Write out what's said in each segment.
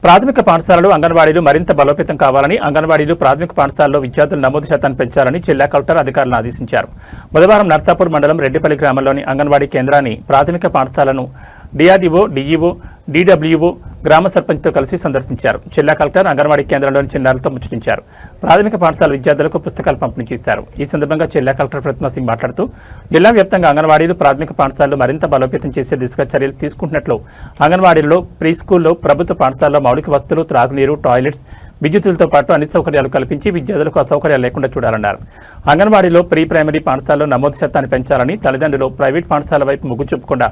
ప్రాథమిక పాఠశాలలు అంగన్వాడీలు మరింత బలోపేతం కావాలని అంగన్వాడీలు ప్రాథమిక పాఠశాలలో విద్యార్థుల నమోదు శాతాన్ని పెంచాలని జిల్లా కలెక్టర్ అధికారులను ఆదేశించారు. బుధవారం నర్సాపూర్ మండలం రెడ్డిపల్లి గ్రామంలోని అంగన్వాడీ కేంద్రాన్ని ప్రాథమిక పాఠశాలను డిఆర్డీఓ, డీఈఓ, డీడబ్ల్యూఓ, గ్రామ సర్పంచ్తో కలిసి సందర్శించారు. జిల్లా కలెక్టర్ అంగన్వాడీ కేంద్రంలోని చిన్నారులతో ముచ్చటించారు. ప్రాథమిక పాఠశాల విద్యార్థులకు పుస్తకాలు పంపిణీ చేశారు. ఈ సందర్భంగా జిల్లా కలెక్టర్ ప్రతిమ సింగ్ మాట్లాడుతూ జిల్లా వ్యాప్తంగా అంగన్వాడీలు ప్రాథమిక పాఠశాలలు మరింత బలోపేతం చేసే దిశగా చర్యలు తీసుకుంటున్నట్లు, అంగన్వాడీలలో, ప్రీ స్కూల్లో, ప్రభుత్వ పాఠశాలలో మౌలిక వసతులు, త్రాగునీరు, టాయిలెట్స్, విద్యుత్తులతో పాటు అన్ని సౌకర్యాలు కల్పించి విద్యార్థులకు అసౌకర్యాలు లేకుండా చూడాలన్నారు. అంగన్వాడీలో ప్రీ ప్రైమరీ పాఠశాలలో నమోదు శాతాన్ని పెంచాలని, తల్లిదండ్రులు ప్రైవేట్ పాఠశాల వైపు మొగ్గు చూపకుండా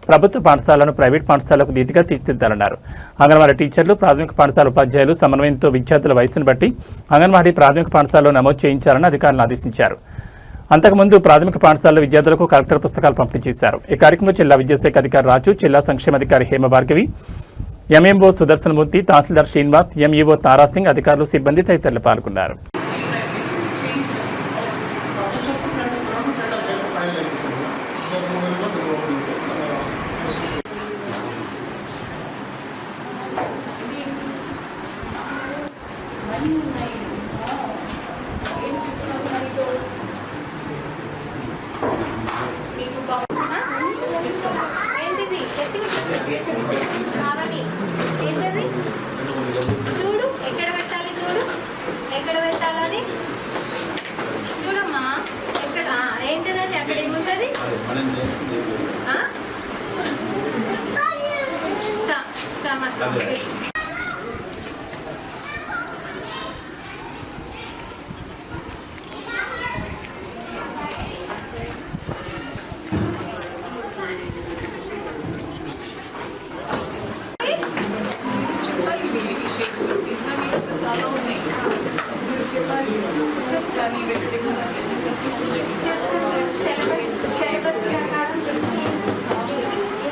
ప్రభుత్వ పాఠశాలను ప్రైవేట్ పాఠశాలకు ధీటుగా తీర్చిదిద్దాలన్నారు. అంగన్వాడీ టీచర్లు, ప్రాథమిక పాఠశాల ఉపాధ్యాయులు సమన్వయంతో విద్యార్థుల వయసును బట్టి అంగన్వాడీ ప్రాథమిక పాఠశాలలో నమోదు చేయించాలని అధికారులను ఆదేశించారు. అంతకుముందు ప్రాథమిక పాఠశాలలో విద్యార్థులకు కలెక్టర్ పుస్తకాలు పంపిణీ చేశారు. ఈ కార్యక్రమంలో జిల్లా విద్యాశాఖ అధికారి రాజు, జిల్లా సంక్షేమాధికారి హేమభార్గవి, ఎంఎంఓ సుదర్శనమూర్తి, తహసీల్దార్ శ్రీనివాస్, ఎంఈఓ తారాసింగ్, అధికారులు, సిబ్బంది తదితరులు పాల్గొన్నారు. చూడు ఎక్కడ పెట్టాలి, చూడు ఎక్కడ పెట్టాలని చూడమ్మా. ఎక్కడ ఏంటిదండి, అక్కడ ఏముంటుంది? చాలా ఉన్నాయి. మీరు చెప్పాలి